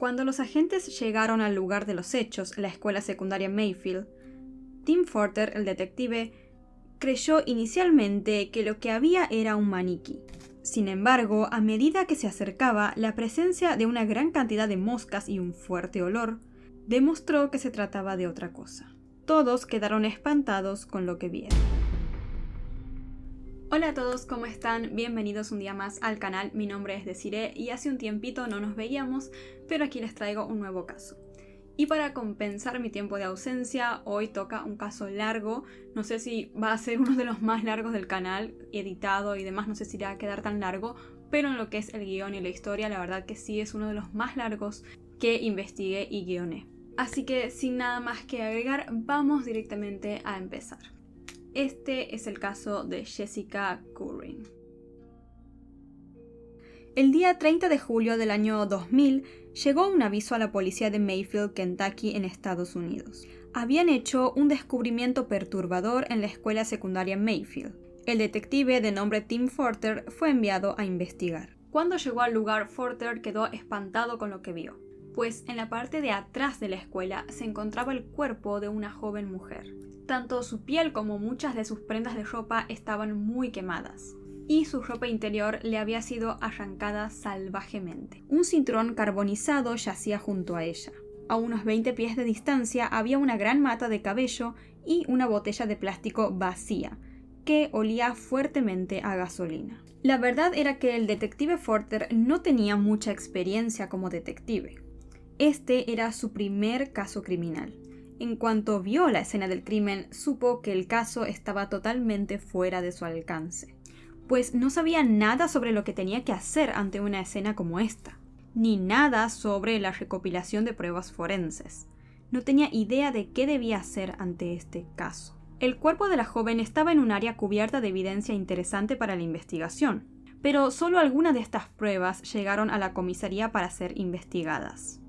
Cuando los agentes llegaron al lugar de los hechos, la escuela secundaria Mayfield, Tim Forter, el detective, creyó inicialmente que lo que había era un maniquí. Sin embargo, a medida que se acercaba, la presencia de una gran cantidad de moscas y un fuerte olor demostró que se trataba de otra cosa. Todos quedaron espantados con lo que vieron. Hola a todos, ¿cómo están? Bienvenidos un día más al canal. Mi nombre es Desiree y hace un tiempito no nos veíamos, pero aquí les traigo un nuevo caso. Y para compensar mi tiempo de ausencia, hoy toca un caso largo. No sé si va a ser uno de los más largos del canal, editado y demás, no sé si va a quedar tan largo, pero en lo que es el guión y la historia, la verdad que sí es uno de los más largos que investigué y guioné. Así que sin nada más que agregar, vamos directamente a empezar. Este es el caso de Jessica Curran. El día 30 de julio del año 2000 llegó un aviso a la policía de Mayfield, Kentucky, en Estados Unidos. Habían hecho un descubrimiento perturbador en la escuela secundaria Mayfield. El detective de nombre Tim Forter fue enviado a investigar. Cuando llegó al lugar, Forter quedó espantado con lo que vio, pues en la parte de atrás de la escuela se encontraba el cuerpo de una joven mujer. Tanto su piel como muchas de sus prendas de ropa estaban muy quemadas, y su ropa interior le había sido arrancada salvajemente. Un cinturón carbonizado yacía junto a ella. A unos 20 pies de distancia había una gran mata de cabello y una botella de plástico vacía, que olía fuertemente a gasolina. La verdad era que el detective Forter no tenía mucha experiencia como detective. Este era su primer caso criminal. En cuanto vio la escena del crimen, supo que el caso estaba totalmente fuera de su alcance, pues no sabía nada sobre lo que tenía que hacer ante una escena como esta, ni nada sobre la recopilación de pruebas forenses. No tenía idea de qué debía hacer ante este caso. El cuerpo de la joven estaba en un área cubierta de evidencia interesante para la investigación, pero solo algunas de estas pruebas llegaron a la comisaría para ser investigadas.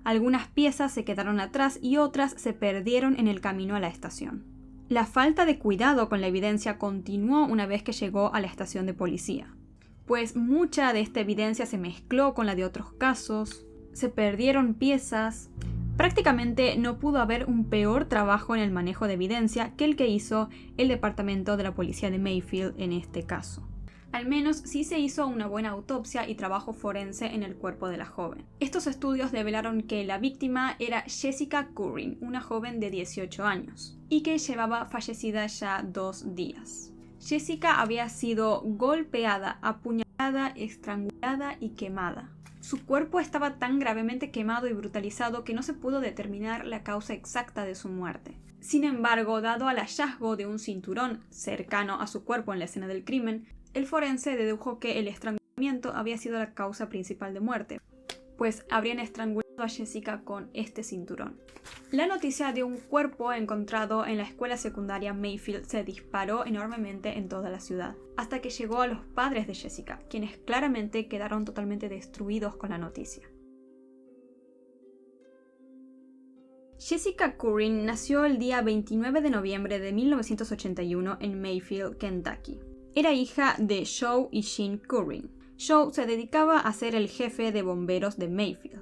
Algunas piezas se quedaron atrás y otras se perdieron en el camino a la estación. La falta de cuidado con la evidencia continuó una vez que llegó a la estación de policía, pues mucha de esta evidencia se mezcló con la de otros casos, se perdieron piezas. Prácticamente no pudo haber un peor trabajo en el manejo de evidencia que el que hizo el departamento de la policía de Mayfield en este caso. Al menos sí se hizo una buena autopsia y trabajo forense en el cuerpo de la joven. Estos estudios revelaron que la víctima era Jessica Curran, una joven de 18 años, y que llevaba fallecida ya 2 días. Jessica había sido golpeada, apuñalada, estrangulada y quemada. Su cuerpo estaba tan gravemente quemado y brutalizado que no se pudo determinar la causa exacta de su muerte. Sin embargo, dado al hallazgo de un cinturón cercano a su cuerpo en la escena del crimen, el forense dedujo que el estrangulamiento había sido la causa principal de muerte, pues habrían estrangulado a Jessica con este cinturón. La noticia de un cuerpo encontrado en la escuela secundaria Mayfield se disparó enormemente en toda la ciudad, hasta que llegó a los padres de Jessica, quienes claramente quedaron totalmente destruidos con la noticia. Jessica Curran nació el día 29 de noviembre de 1981 en Mayfield, Kentucky. Era hija de Joe y Jean Curran. Joe se dedicaba a ser el jefe de bomberos de Mayfield.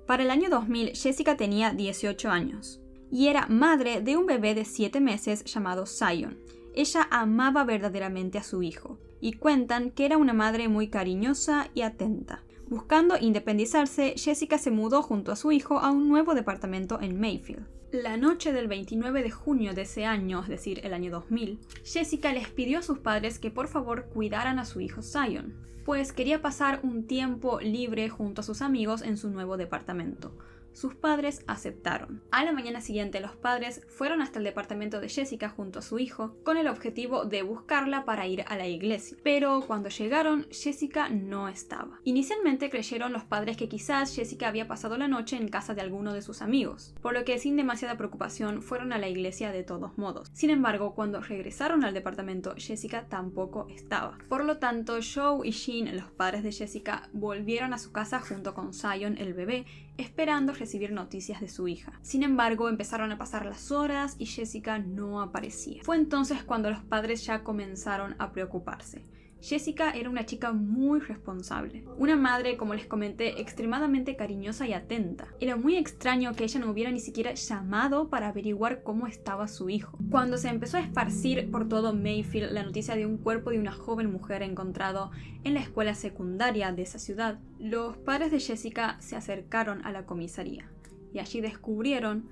Para el año 2000, Jessica tenía 18 años y era madre de un bebé de 7 meses llamado Zion. Ella amaba verdaderamente a su hijo y cuentan que era una madre muy cariñosa y atenta. Buscando independizarse, Jessica se mudó junto a su hijo a un nuevo departamento en Mayfield. La noche del 29 de junio de ese año, es decir, el año 2000, Jessica les pidió a sus padres que por favor cuidaran a su hijo Zion, pues quería pasar un tiempo libre junto a sus amigos en su nuevo departamento. Sus padres aceptaron. A la mañana siguiente, los padres fueron hasta el departamento de Jessica junto a su hijo con el objetivo de buscarla para ir a la iglesia. Pero cuando llegaron, Jessica no estaba. Inicialmente creyeron los padres que quizás Jessica había pasado la noche en casa de alguno de sus amigos, por lo que sin demasiada preocupación fueron a la iglesia de todos modos. Sin embargo, cuando regresaron al departamento, Jessica tampoco estaba. Por lo tanto, Joe y Jean, los padres de Jessica, volvieron a su casa junto con Zion, el bebé, esperando recibir noticias de su hija. Sin embargo, empezaron a pasar las horas y Jessica no aparecía. Fue entonces cuando los padres ya comenzaron a preocuparse. Jessica era una chica muy responsable, una madre, como les comenté, extremadamente cariñosa y atenta. Era muy extraño que ella no hubiera ni siquiera llamado para averiguar cómo estaba su hijo. Cuando se empezó a esparcir por todo Mayfield la noticia de un cuerpo de una joven mujer encontrado en la escuela secundaria de esa ciudad, los padres de Jessica se acercaron a la comisaría y allí descubrieron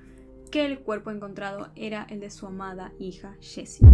que el cuerpo encontrado era el de su amada hija Jessica.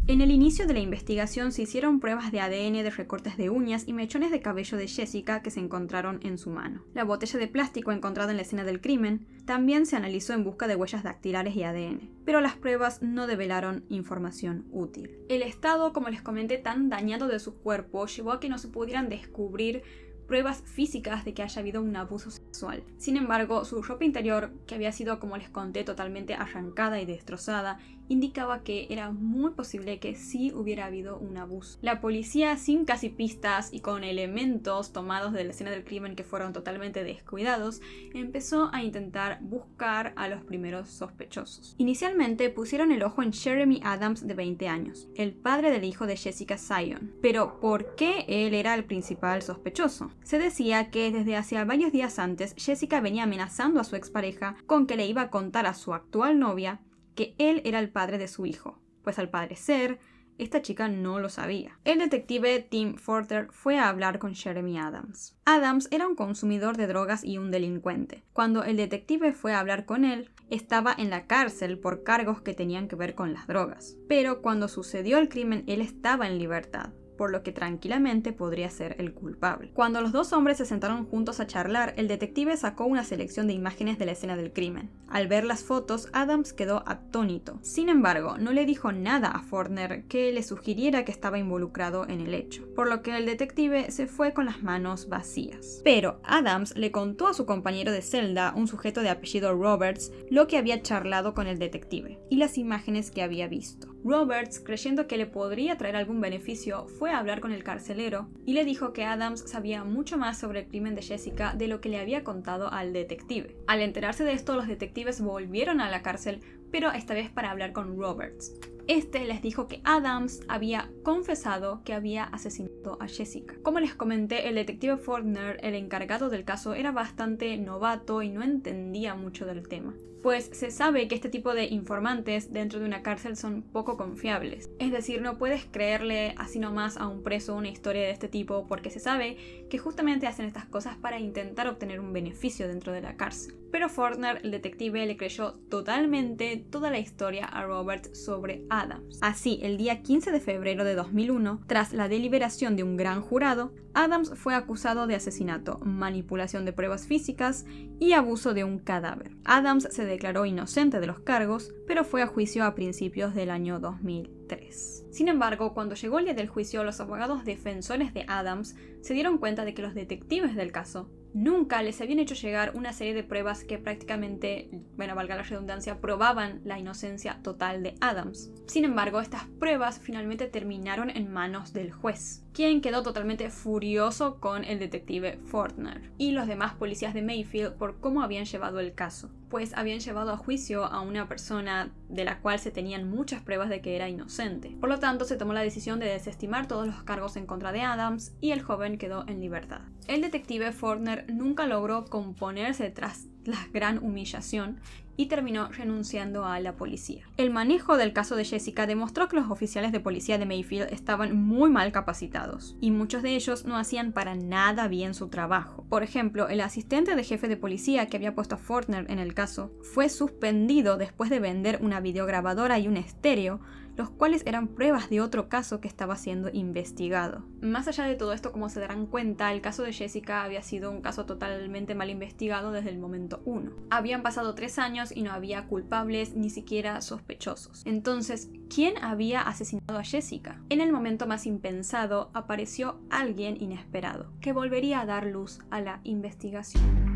En el inicio de la investigación se hicieron pruebas de ADN de recortes de uñas y mechones de cabello de Jessica que se encontraron en su mano. La botella de plástico encontrada en la escena del crimen también se analizó en busca de huellas dactilares y ADN, pero las pruebas no develaron información útil. El estado, como les comenté, tan dañado de su cuerpo llevó a que no se pudieran descubrir pruebas físicas de que haya habido un abuso sexual. Sin embargo, su ropa interior, que había sido, como les conté, totalmente arrancada y destrozada, indicaba que era muy posible que sí hubiera habido un abuso. La policía, sin casi pistas y con elementos tomados de la escena del crimen que fueron totalmente descuidados, empezó a intentar buscar a los primeros sospechosos. Inicialmente pusieron el ojo en Jeremy Adams, de 20 años, el padre del hijo de Jessica Zion. Pero ¿por qué él era el principal sospechoso? Se decía que desde hacía varios días antes Jessica venía amenazando a su expareja con que le iba a contar a su actual novia que él era el padre de su hijo, pues al parecer esta chica no lo sabía. El detective Tim Forter fue a hablar con Jeremy Adams. Adams era un consumidor de drogas y un delincuente. Cuando el detective fue a hablar con él, estaba en la cárcel por cargos que tenían que ver con las drogas. Pero cuando sucedió el crimen, él estaba en libertad, por lo que tranquilamente podría ser el culpable. Cuando los dos hombres se sentaron juntos a charlar, el detective sacó una selección de imágenes de la escena del crimen. Al ver las fotos, Adams quedó atónito. Sin embargo, no le dijo nada a Fortner que le sugiriera que estaba involucrado en el hecho, por lo que el detective se fue con las manos vacías. Pero Adams le contó a su compañero de celda, un sujeto de apellido Roberts, lo que había charlado con el detective y las imágenes que había visto. Roberts, creyendo que le podría traer algún beneficio, fue a hablar con el carcelero y le dijo que Adams sabía mucho más sobre el crimen de Jessica de lo que le había contado al detective. Al enterarse de esto, los detectives volvieron a la cárcel, pero esta vez para hablar con Roberts. Este les dijo que Adams había confesado que había asesinado a Jessica. Como les comenté, el detective Fortner, el encargado del caso, era bastante novato y no entendía mucho del tema, pues se sabe que este tipo de informantes dentro de una cárcel son poco confiables. Es decir, no puedes creerle así nomás a un preso una historia de este tipo porque se sabe que justamente hacen estas cosas para intentar obtener un beneficio dentro de la cárcel. Pero Fortner, el detective, le creyó totalmente toda la historia a Robert sobre Adams. Así, el día 15 de febrero de 2001, tras la deliberación de un gran jurado, Adams fue acusado de asesinato, manipulación de pruebas físicas y abuso de un cadáver. Adams se declaró inocente de los cargos, pero fue a juicio a principios del año 2003. Sin embargo, cuando llegó el día del juicio, los abogados defensores de Adams se dieron cuenta de que los detectives del caso nunca les habían hecho llegar una serie de pruebas que prácticamente, bueno, valga la redundancia, probaban la inocencia total de Adams. Sin embargo, estas pruebas finalmente terminaron en manos del juez, quien quedó totalmente furioso con el detective Fortner y los demás policías de Mayfield por cómo habían llevado el caso, pues habían llevado a juicio a una persona de la cual se tenían muchas pruebas de que era inocente. Por lo tanto, se tomó la decisión de desestimar todos los cargos en contra de Adams y el joven quedó en libertad. El detective Fortner nunca logró componerse tras la gran humillación y terminó renunciando a la policía. El manejo del caso de Jessica demostró que los oficiales de policía de Mayfield estaban muy mal capacitados y muchos de ellos no hacían para nada bien su trabajo. Por ejemplo, el asistente de jefe de policía que había puesto a Fortner en el caso fue suspendido después de vender una videograbadora y un estéreo, los cuales eran pruebas de otro caso que estaba siendo investigado. Más allá de todo esto, como se darán cuenta, el caso de Jessica había sido un caso totalmente mal investigado desde el momento 1. Habían pasado 3 años y no había culpables ni siquiera sospechosos. Entonces, ¿quién había asesinado a Jessica? En el momento más impensado apareció alguien inesperado, que volvería a dar luz a la investigación.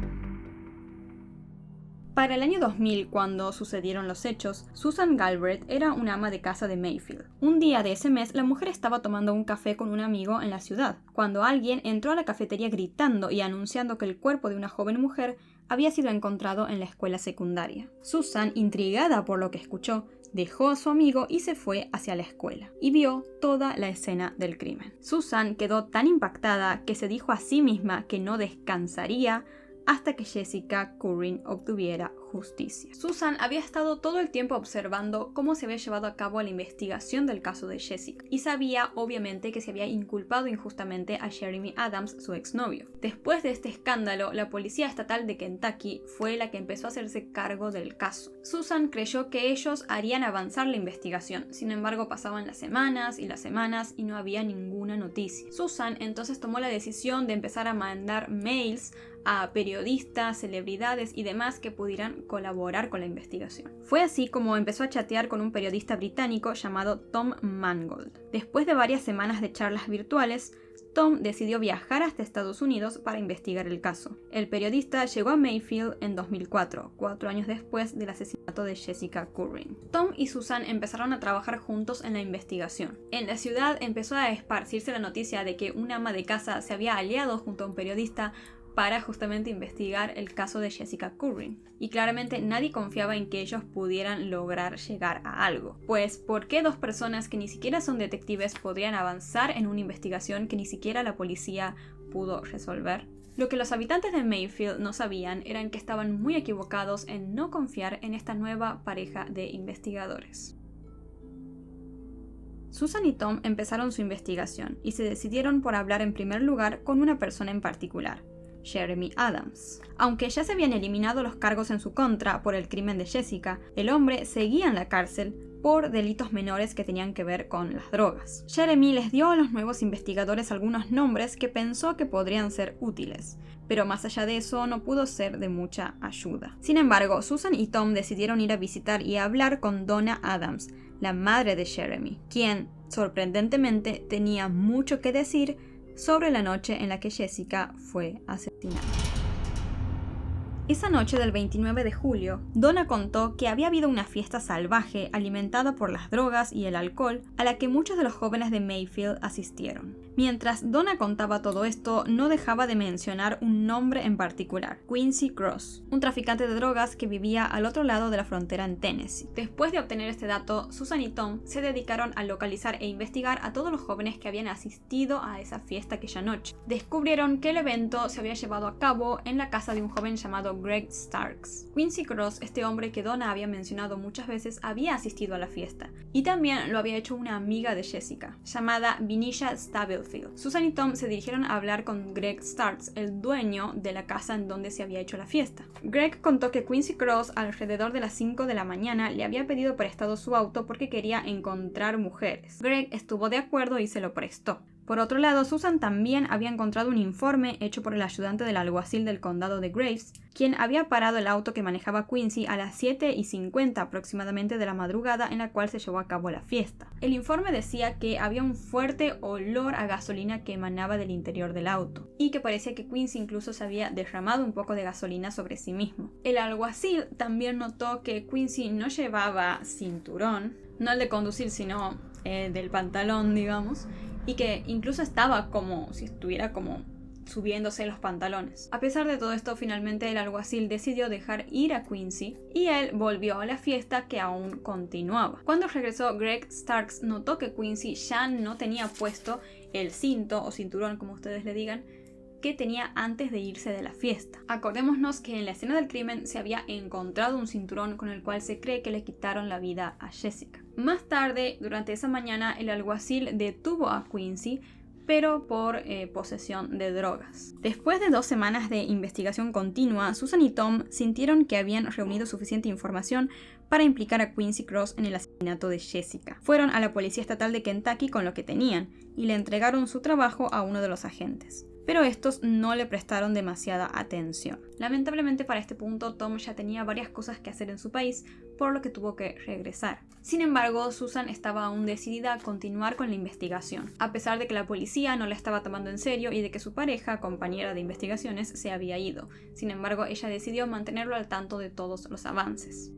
Para el año 2000, cuando sucedieron los hechos, Susan Galbraith era una ama de casa de Mayfield. Un día de ese mes, la mujer estaba tomando un café con un amigo en la ciudad, cuando alguien entró a la cafetería gritando y anunciando que el cuerpo de una joven mujer había sido encontrado en la escuela secundaria. Susan, intrigada por lo que escuchó, Dejó a su amigo y se fue hacia la escuela, y vio toda la escena del crimen. Susan quedó tan impactada que se dijo a sí misma que no descansaría hasta que Jessica Currin obtuviera justicia. Susan había estado todo el tiempo observando cómo se había llevado a cabo la investigación del caso de Jessica, y sabía obviamente que se había inculpado injustamente a Jeremy Adams, su exnovio. Después de este escándalo, la policía estatal de Kentucky fue la que empezó a hacerse cargo del caso. Susan creyó que ellos harían avanzar la investigación, sin embargo pasaban las semanas y no había ninguna noticia. Susan entonces tomó la decisión de empezar a mandar mails a periodistas, celebridades y demás que pudieran colaborar con la investigación. Fue así como empezó a chatear con un periodista británico llamado Tom Mangold. Después de varias semanas de charlas virtuales, Tom decidió viajar hasta Estados Unidos para investigar el caso. El periodista llegó a Mayfield en 2004, 4 años después del asesinato de Jessica Currin. Tom y Susan empezaron a trabajar juntos en la investigación. En la ciudad empezó a esparcirse la noticia de que una ama de casa se había aliado junto a un periodista para justamente investigar el caso de Jessica Currin. Y claramente nadie confiaba en que ellos pudieran lograr llegar a algo. Pues, ¿por qué dos personas que ni siquiera son detectives podrían avanzar en una investigación que ni siquiera la policía pudo resolver? Lo que los habitantes de Mayfield no sabían era que estaban muy equivocados en no confiar en esta nueva pareja de investigadores. Susan y Tom empezaron su investigación y se decidieron por hablar en primer lugar con una persona en particular, Jeremy Adams. Aunque ya se habían eliminado los cargos en su contra por el crimen de Jessica, el hombre seguía en la cárcel por delitos menores que tenían que ver con las drogas. Jeremy les dio a los nuevos investigadores algunos nombres que pensó que podrían ser útiles, pero más allá de eso no pudo ser de mucha ayuda. Sin embargo, Susan y Tom decidieron ir a visitar y a hablar con Donna Adams, la madre de Jeremy, quien, sorprendentemente, tenía mucho que decir sobre la noche en la que Jessica fue asesinada. Esa noche del 29 de julio, Donna contó que había habido una fiesta salvaje alimentada por las drogas y el alcohol a la que muchos de los jóvenes de Mayfield asistieron. Mientras Donna contaba todo esto, no dejaba de mencionar un nombre en particular, Quincy Cross, un traficante de drogas que vivía al otro lado de la frontera en Tennessee. Después de obtener este dato, Susan y Tom se dedicaron a localizar e investigar a todos los jóvenes que habían asistido a esa fiesta aquella noche. Descubrieron que el evento se había llevado a cabo en la casa de un joven llamado Greg Starks. Quincy Cross, este hombre que Donna había mencionado muchas veces, había asistido a la fiesta, y también lo había hecho una amiga de Jessica, llamada Vinisha Stubblefield. Susan y Tom se dirigieron a hablar con Greg Starks, el dueño de la casa en donde se había hecho la fiesta. Greg contó que Quincy Cross, alrededor de las 5 de la mañana, le había pedido prestado su auto porque quería encontrar mujeres. Greg estuvo de acuerdo y se lo prestó. Por otro lado, Susan también había encontrado un informe hecho por el ayudante del alguacil del condado de Graves, quien había parado el auto que manejaba Quincy a las 7:50 aproximadamente de la madrugada en la cual se llevó a cabo la fiesta. El informe decía que había un fuerte olor a gasolina que emanaba del interior del auto, y que parecía que Quincy incluso se había derramado un poco de gasolina sobre sí mismo. El alguacil también notó que Quincy no llevaba cinturón, no el de conducir, sino del pantalón, digamos, y que incluso estaba como si estuviera como subiéndose los pantalones. A pesar de todo esto, finalmente el alguacil decidió dejar ir a Quincy y él volvió a la fiesta, que aún continuaba. Cuando regresó, Greg Starks notó que Quincy ya no tenía puesto el cinto o cinturón, como ustedes le digan, que tenía antes de irse de la fiesta. Acordémonos que en la escena del crimen se había encontrado un cinturón con el cual se cree que le quitaron la vida a Jessica. Más tarde, durante esa mañana, el alguacil detuvo a Quincy, pero por posesión de drogas. Después de 2 semanas de investigación continua, Susan y Tom sintieron que habían reunido suficiente información para implicar a Quincy Cross en el asesinato de Jessica. Fueron a la policía estatal de Kentucky con lo que tenían y le entregaron su trabajo a uno de los agentes. Pero estos no le prestaron demasiada atención. Lamentablemente para este punto Tom ya tenía varias cosas que hacer en su país, por lo que tuvo que regresar. Sin embargo, Susan estaba aún decidida a continuar con la investigación, a pesar de que la policía no la estaba tomando en serio y de que su pareja, compañera de investigaciones, se había ido. Sin embargo, ella decidió mantenerlo al tanto de todos los avances.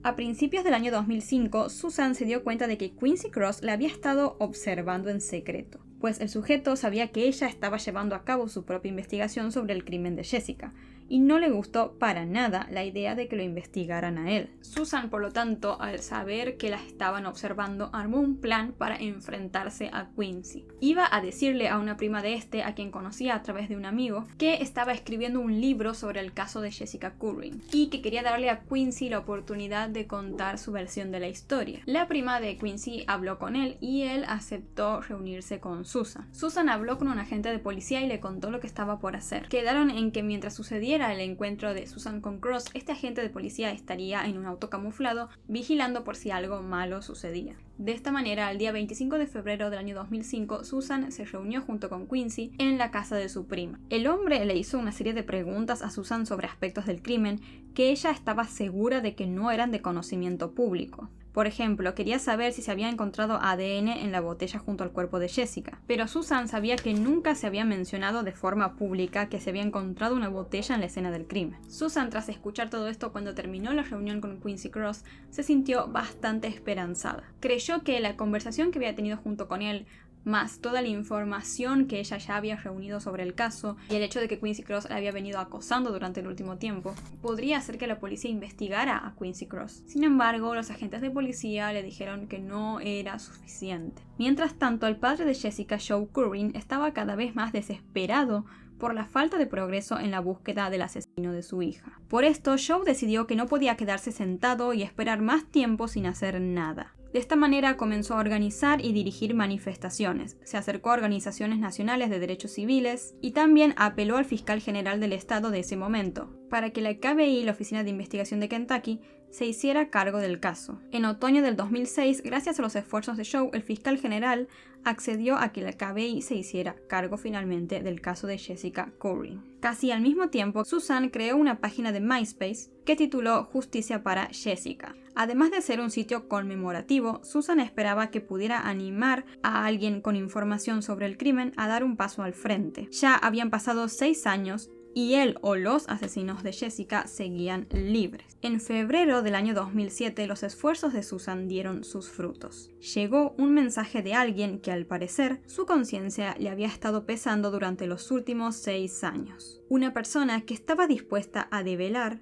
A principios del año 2005, Susan se dio cuenta de que Quincy Cross la había estado observando en secreto, pues el sujeto sabía que ella estaba llevando a cabo su propia investigación sobre el crimen de Jessica, y no le gustó para nada la idea de que lo investigaran a él. Susan, por lo tanto, al saber que la estaban observando, armó un plan para enfrentarse a Quincy. Iba a decirle a una prima de este, a quien conocía a través de un amigo, que estaba escribiendo un libro sobre el caso de Jessica Curran y que quería darle a Quincy la oportunidad de contar su versión de la historia. La prima de Quincy habló con él y él aceptó reunirse con Susan. Susan habló con un agente de policía y le contó lo que estaba por hacer. Quedaron en que mientras sucediera el encuentro de Susan con Cross, este agente de policía estaría en un auto camuflado vigilando por si algo malo sucedía. De esta manera, el día 25 de febrero del año 2005, Susan se reunió junto con Quincy en la casa de su prima. El hombre le hizo una serie de preguntas a Susan sobre aspectos del crimen que ella estaba segura de que no eran de conocimiento público. Por ejemplo, quería saber si se había encontrado ADN en la botella junto al cuerpo de Jessica, pero Susan sabía que nunca se había mencionado de forma pública que se había encontrado una botella en la escena del crimen. Susan, tras escuchar todo esto cuando terminó la reunión con Quincy Cross, se sintió bastante esperanzada. Creyó que la conversación que había tenido junto con él, más toda la información que ella ya había reunido sobre el caso y el hecho de que Quincy Cross la había venido acosando durante el último tiempo, podría hacer que la policía investigara a Quincy Cross. Sin embargo, los agentes de policía le dijeron que no era suficiente. Mientras tanto, el padre de Jessica, Joe Curran, estaba cada vez más desesperado por la falta de progreso en la búsqueda del asesino de su hija. Por esto, Joe decidió que no podía quedarse sentado y esperar más tiempo sin hacer nada. De esta manera comenzó a organizar y dirigir manifestaciones, se acercó a organizaciones nacionales de derechos civiles y también apeló al fiscal general del estado de ese momento, para que la FBI, la Oficina de Investigación de Kentucky, se hiciera cargo del caso. En otoño del 2006, gracias a los esfuerzos de Joe, el fiscal general accedió a que la FBI se hiciera cargo finalmente del caso de Jessica Curran. Casi al mismo tiempo, Susan creó una página de MySpace que tituló Justicia para Jessica. Además de ser un sitio conmemorativo, Susan esperaba que pudiera animar a alguien con información sobre el crimen a dar un paso al frente. Ya habían pasado 6 años y él o los asesinos de Jessica seguían libres. En febrero del año 2007, los esfuerzos de Susan dieron sus frutos. Llegó un mensaje de alguien que, al parecer, su conciencia le había estado pesando durante los últimos 6 años. Una persona que estaba dispuesta a develar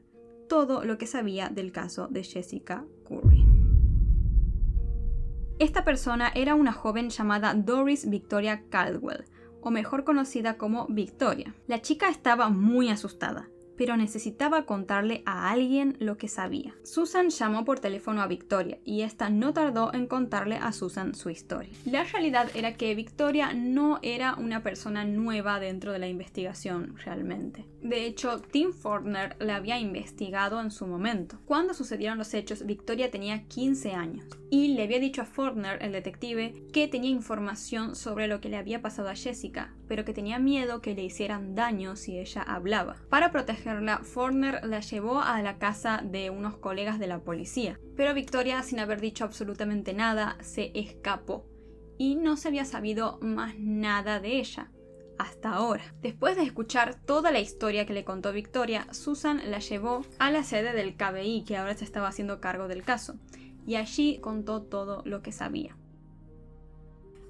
todo lo que sabía del caso de Jessica Curran. Esta persona era una joven llamada Doris Victoria Caldwell, o mejor conocida como Victoria. La chica estaba muy asustada, pero necesitaba contarle a alguien lo que sabía. Susan llamó por teléfono a Victoria y esta no tardó en contarle a Susan su historia. La realidad era que Victoria no era una persona nueva dentro de la investigación realmente. De hecho, Tim Faulkner la había investigado en su momento. Cuando sucedieron los hechos, Victoria tenía 15 años y le había dicho a Faulkner, el detective, que tenía información sobre lo que le había pasado a Jessica, pero que tenía miedo que le hicieran daño si ella hablaba. Para protegerla, Faulkner la llevó a la casa de unos colegas de la policía, pero Victoria, sin haber dicho absolutamente nada, se escapó y no se había sabido más nada de ella hasta ahora. Después de escuchar toda la historia que le contó Victoria, Susan la llevó a la sede del FBI, que ahora se estaba haciendo cargo del caso, y allí contó todo lo que sabía.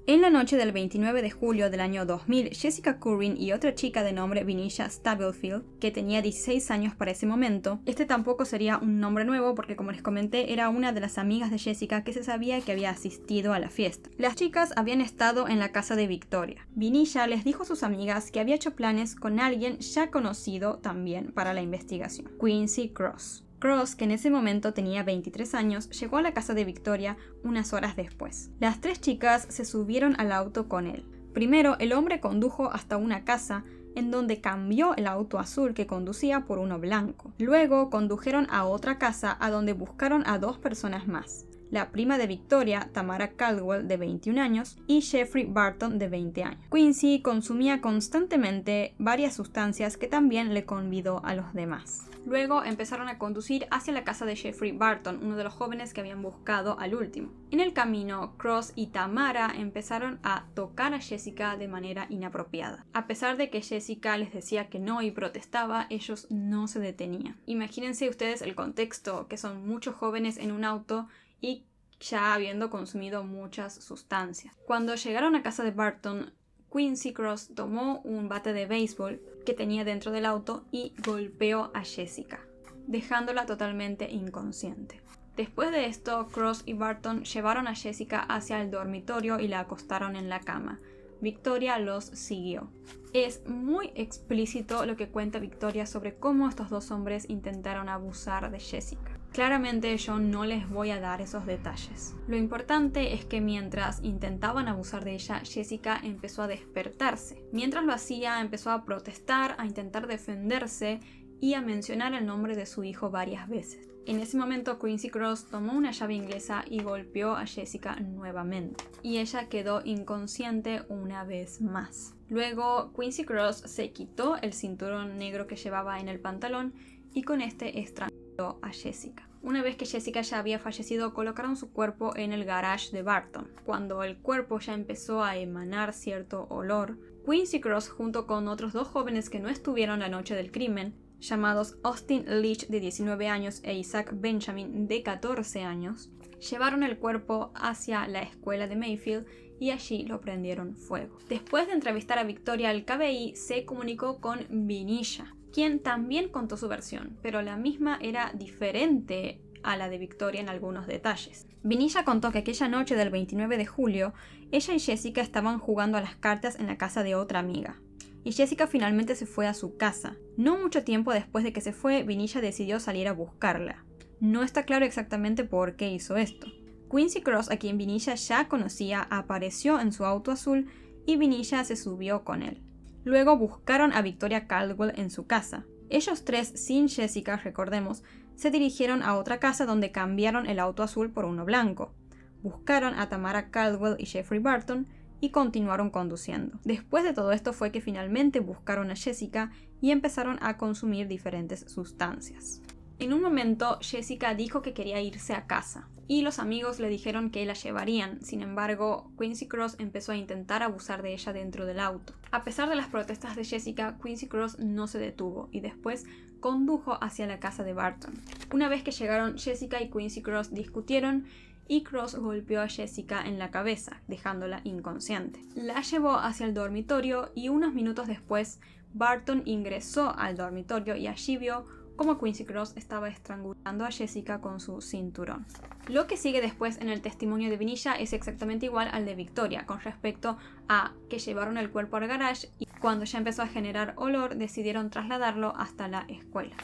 En la noche del 29 de julio del año 2000, Jessica Curran y otra chica de nombre Venetia Stubblefield, que tenía 16 años para ese momento, este tampoco sería un nombre nuevo porque, como les comenté, era una de las amigas de Jessica que se sabía que había asistido a la fiesta. Las chicas habían estado en la casa de Victoria. Venetia les dijo a sus amigas que había hecho planes con alguien ya conocido también para la investigación, Quincy Cross. Cross, que en ese momento tenía 23 años, llegó a la casa de Victoria unas horas después. Las 3 chicas se subieron al auto con él. Primero, el hombre condujo hasta una casa en donde cambió el auto azul que conducía por uno blanco. Luego condujeron a otra casa a donde buscaron a 2 personas más. La prima de Victoria, Tamara Caldwell, de 21 años, y Jeffrey Barton, de 20 años. Quincy consumía constantemente varias sustancias que también le convidó a los demás. Luego empezaron a conducir hacia la casa de Jeffrey Barton, uno de los jóvenes que habían buscado al último. En el camino, Cross y Tamara empezaron a tocar a Jessica de manera inapropiada. A pesar de que Jessica les decía que no y protestaba, ellos no se detenían. Imagínense ustedes el contexto, que son muchos jóvenes en un auto y ya habiendo consumido muchas sustancias. Cuando llegaron a casa de Barton, Quincy Cross tomó un bate de béisbol que tenía dentro del auto y golpeó a Jessica, dejándola totalmente inconsciente. Después de esto, Cross y Barton llevaron a Jessica hacia el dormitorio y la acostaron en la cama. Victoria los siguió. Es muy explícito lo que cuenta Victoria sobre cómo estos dos hombres intentaron abusar de Jessica. Claramente yo no les voy a dar esos detalles. Lo importante es que mientras intentaban abusar de ella, Jessica empezó a despertarse. Mientras lo hacía, empezó a protestar, a intentar defenderse y a mencionar el nombre de su hijo varias veces. En ese momento Quincy Cross tomó una llave inglesa y golpeó a Jessica nuevamente, y ella quedó inconsciente una vez más. Luego Quincy Cross se quitó el cinturón negro que llevaba en el pantalón y con este estranguló a Jessica. Una vez que Jessica ya había fallecido, colocaron su cuerpo en el garage de Barton. Cuando el cuerpo ya empezó a emanar cierto olor, Quincy Cross, junto con otros dos jóvenes que no estuvieron la noche del crimen, llamados Austin Leach de 19 años e Isaac Benjamin de 14 años, llevaron el cuerpo hacia la escuela de Mayfield y allí lo prendieron fuego. Después de entrevistar a Victoria, el KBI se comunicó con Vinisha, quien también contó su versión, pero la misma era diferente a la de Victoria en algunos detalles. Vinisha contó que aquella noche del 29 de julio, ella y Jessica estaban jugando a las cartas en la casa de otra amiga. Y Jessica finalmente se fue a su casa. No mucho tiempo después de que se fue, Vinisha decidió salir a buscarla. No está claro exactamente por qué hizo esto. Quincy Cross, a quien Vinisha ya conocía, apareció en su auto azul y Vinisha se subió con él. Luego buscaron a Victoria Caldwell en su casa. Ellos tres, sin Jessica, recordemos, se dirigieron a otra casa donde cambiaron el auto azul por uno blanco. Buscaron a Tamara Caldwell y Jeffrey Barton y continuaron conduciendo. Después de todo esto fue que finalmente buscaron a Jessica y empezaron a consumir diferentes sustancias. En un momento, Jessica dijo que quería irse a casa y los amigos le dijeron que la llevarían. Sin embargo, Quincy Cross empezó a intentar abusar de ella dentro del auto. A pesar de las protestas de Jessica, Quincy Cross no se detuvo y después condujo hacia la casa de Barton. Una vez que llegaron, Jessica y Quincy Cross discutieron y Cross golpeó a Jessica en la cabeza, dejándola inconsciente. La llevó hacia el dormitorio y unos minutos después Barton ingresó al dormitorio y allí vio cómo Quincy Cross estaba estrangulando a Jessica con su cinturón. Lo que sigue después en el testimonio de Vinisha es exactamente igual al de Victoria, con respecto a que llevaron el cuerpo al garage y cuando ya empezó a generar olor decidieron trasladarlo hasta la escuela.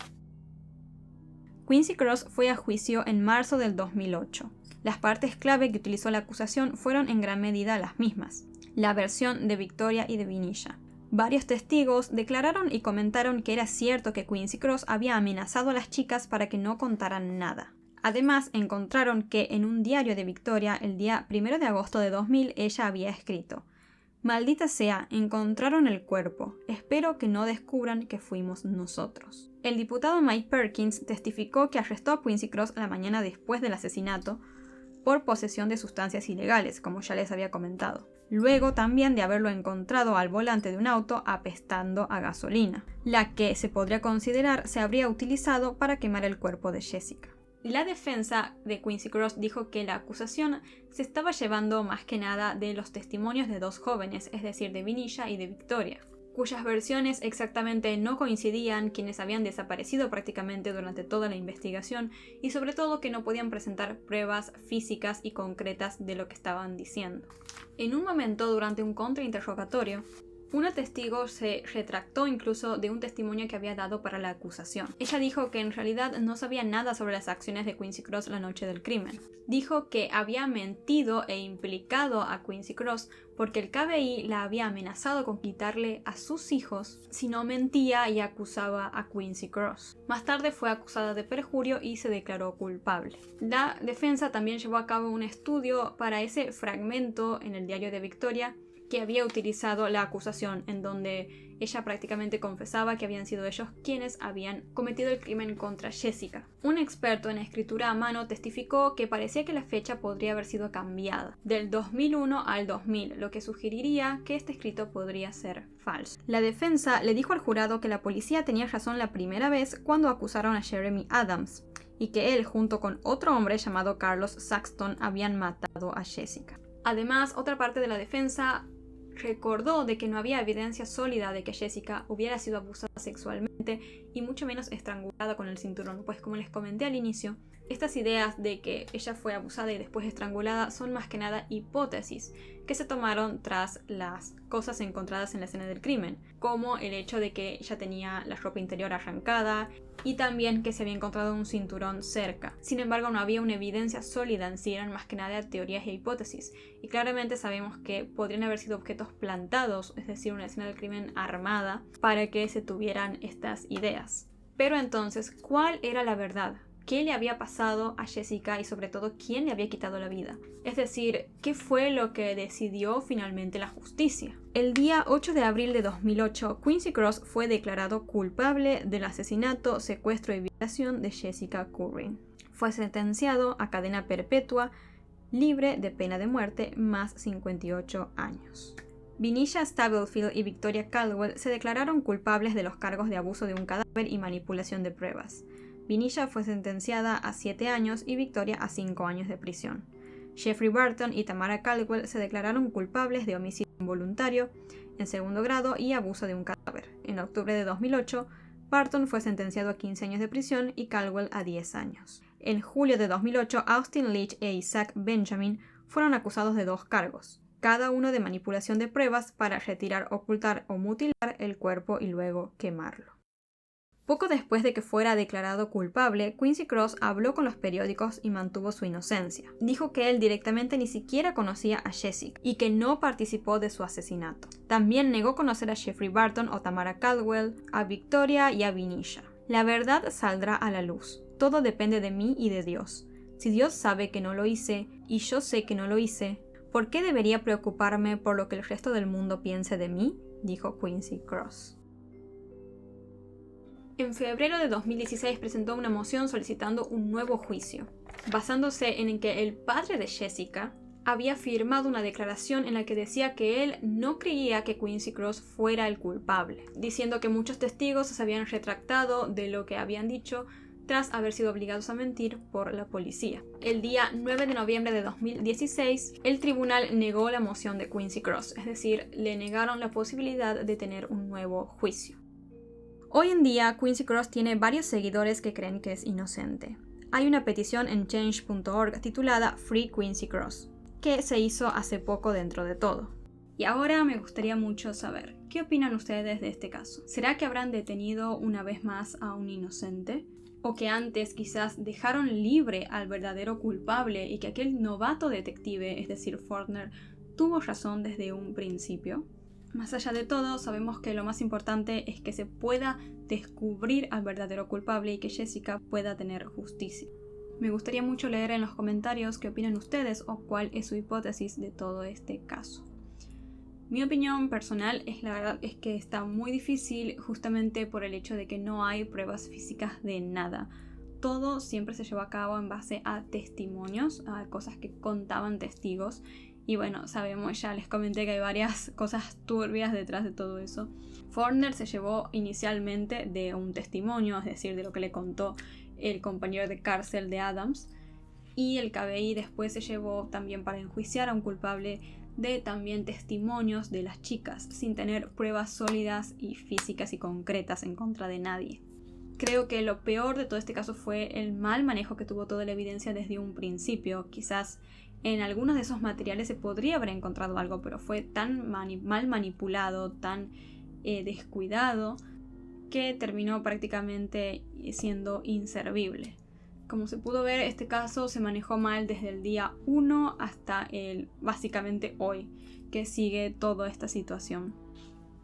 Quincy Cross fue a juicio en marzo del 2008. Las partes clave que utilizó la acusación fueron en gran medida las mismas, la versión de Victoria y de Vinisha. Varios testigos declararon y comentaron que era cierto que Quincy Cross había amenazado a las chicas para que no contaran nada. Además, encontraron que en un diario de Victoria, el día 1 de agosto de 2000, ella había escrito: «Maldita sea, encontraron el cuerpo. Espero que no descubran que fuimos nosotros». El diputado Mike Perkins testificó que arrestó a Quincy Cross la mañana después del asesinato por posesión de sustancias ilegales, como ya les había comentado. Luego también de haberlo encontrado al volante de un auto apestando a gasolina, la que se podría considerar se habría utilizado para quemar el cuerpo de Jessica. La defensa de Quincy Cross dijo que la acusación se estaba llevando más que nada de los testimonios de dos jóvenes, es decir, de Vinisha y de Victoria, cuyas versiones exactamente no coincidían, quienes habían desaparecido prácticamente durante toda la investigación y sobre todo que no podían presentar pruebas físicas y concretas de lo que estaban diciendo. En un momento, durante un contrainterrogatorio, una testigo se retractó incluso de un testimonio que había dado para la acusación. Ella dijo que en realidad no sabía nada sobre las acciones de Quincy Cross la noche del crimen. Dijo que había mentido e implicado a Quincy Cross porque el KBI la había amenazado con quitarle a sus hijos si no mentía y acusaba a Quincy Cross. Más tarde fue acusada de perjurio y se declaró culpable. La defensa también llevó a cabo un estudio para ese fragmento en el diario de Victoria que había utilizado la acusación, en donde ella prácticamente confesaba que habían sido ellos quienes habían cometido el crimen contra Jessica. Un experto en escritura a mano testificó que parecía que la fecha podría haber sido cambiada, del 2001 al 2000, lo que sugeriría que este escrito podría ser falso. La defensa le dijo al jurado que la policía tenía razón la primera vez cuando acusaron a Jeremy Adams, y que él, junto con otro hombre llamado Carlos Saxton, habían matado a Jessica. Además, otra parte de la defensa recordó de que no había evidencia sólida de que Jessica hubiera sido abusada sexualmente y mucho menos estrangulada con el cinturón, pues como les comenté al inicio, estas ideas de que ella fue abusada y después estrangulada son más que nada hipótesis que se tomaron tras las cosas encontradas en la escena del crimen, como el hecho de que ella tenía la ropa interior arrancada y también que se había encontrado un cinturón cerca. Sin embargo, no había una evidencia sólida en sí, eran más que nada teorías e hipótesis, y claramente sabemos que podrían haber sido objetos plantados, es decir, una escena del crimen armada, para que se tuvieran estas ideas. Pero entonces, ¿cuál era la verdad? ¿Qué le había pasado a Jessica y sobre todo quién le había quitado la vida? Es decir, ¿qué fue lo que decidió finalmente la justicia? El día 8 de abril de 2008, Quincy Cross fue declarado culpable del asesinato, secuestro y violación de Jessica Curran. Fue sentenciado a cadena perpetua, libre de pena de muerte, más 58 años. Venetia Stubblefield y Victoria Caldwell se declararon culpables de los cargos de abuso de un cadáver y manipulación de pruebas. Venetia fue sentenciada a 7 años y Victoria a 5 años de prisión. Jeffrey Barton y Tamara Caldwell se declararon culpables de homicidio involuntario en segundo grado y abuso de un cadáver. En octubre de 2008, Barton fue sentenciado a 15 años de prisión y Caldwell a 10 años. En julio de 2008, Austin Leach e Isaac Benjamin fueron acusados de 2 cargos, cada uno de manipulación de pruebas para retirar, ocultar o mutilar el cuerpo y luego quemarlo. Poco después de que fuera declarado culpable, Quincy Cross habló con los periódicos y mantuvo su inocencia. Dijo que él directamente ni siquiera conocía a Jessica y que no participó de su asesinato. También negó conocer a Jeffrey Barton o Tamara Caldwell, a Victoria y a Venetia. La verdad saldrá a la luz. Todo depende de mí y de Dios. Si Dios sabe que no lo hice y yo sé que no lo hice, ¿por qué debería preocuparme por lo que el resto del mundo piense de mí?, dijo Quincy Cross. En febrero de 2016 presentó una moción solicitando un nuevo juicio, basándose en que el padre de Jessica había firmado una declaración en la que decía que él no creía que Quincy Cross fuera el culpable, diciendo que muchos testigos se habían retractado de lo que habían dicho tras haber sido obligados a mentir por la policía. El día 9 de noviembre de 2016, el tribunal negó la moción de Quincy Cross, es decir, le negaron la posibilidad de tener un nuevo juicio. Hoy en día, Quincy Cross tiene varios seguidores que creen que es inocente. Hay una petición en change.org titulada Free Quincy Cross, que se hizo hace poco dentro de todo. Y ahora me gustaría mucho saber, ¿qué opinan ustedes de este caso? ¿Será que habrán detenido una vez más a un inocente? ¿O que antes quizás dejaron libre al verdadero culpable y que aquel novato detective, es decir, Faulkner, tuvo razón desde un principio? Más allá de todo, sabemos que lo más importante es que se pueda descubrir al verdadero culpable y que Jessica pueda tener justicia. Me gustaría mucho leer en los comentarios qué opinan ustedes o cuál es su hipótesis de todo este caso. Mi opinión personal es que está muy difícil justamente por el hecho de que no hay pruebas físicas de nada. Todo siempre se llevó a cabo en base a testimonios, a cosas que contaban testigos. Y bueno, sabemos, ya les comenté que hay varias cosas turbias detrás de todo eso. Faulkner se llevó inicialmente de un testimonio, es decir, de lo que le contó el compañero de cárcel de Adams. Y el FBI después se llevó también para enjuiciar a un culpable de también testimonios de las chicas, sin tener pruebas sólidas y físicas y concretas en contra de nadie. Creo que lo peor de todo este caso fue el mal manejo que tuvo toda la evidencia desde un principio. Quizás en algunos de esos materiales se podría haber encontrado algo, pero fue tan mal manipulado, tan descuidado, que terminó prácticamente siendo inservible. Como se pudo ver, este caso se manejó mal desde el día 1 hasta básicamente hoy, que sigue toda esta situación.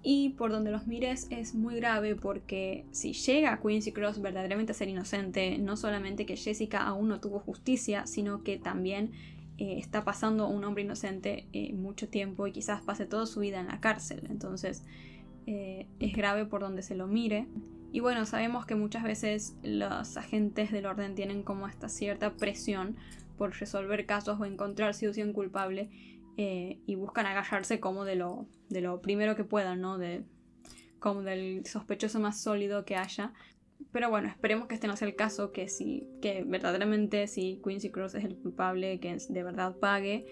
Y por donde los mires es muy grave porque si llega Quincy Cross verdaderamente a ser inocente, no solamente que Jessica aún no tuvo justicia, sino que también está pasando un hombre inocente mucho tiempo y quizás pase toda su vida en la cárcel. Entonces es grave por donde se lo mire. Y bueno, sabemos que muchas veces los agentes del orden tienen como esta cierta presión por resolver casos o encontrar solución culpable y buscan agarrarse como de lo primero que puedan, ¿no? Como del sospechoso más sólido que haya. Pero bueno, esperemos que este no sea el caso, que verdaderamente si Quincy Cross es el culpable, que de verdad pague,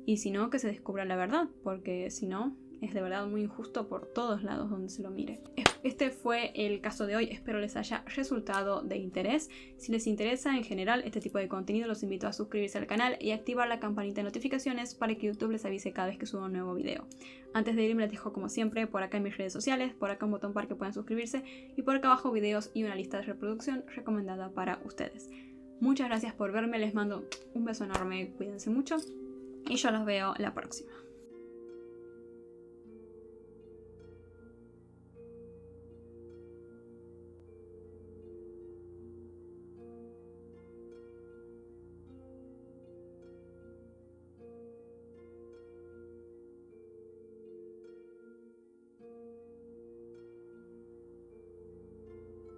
y si no, que se descubra la verdad, porque si no, Es de verdad muy injusto por todos lados donde se lo mire. Este fue el caso de hoy, espero les haya resultado de interés. Si les interesa en general este tipo de contenido, los invito a suscribirse al canal y activar la campanita de notificaciones para que YouTube les avise cada vez que suba un nuevo video. Antes de irme les dejo como siempre por acá en mis redes sociales, por acá un botón para que puedan suscribirse y por acá abajo videos y una lista de reproducción recomendada para ustedes. Muchas gracias por verme, les mando un beso enorme, cuídense mucho y yo los veo la próxima.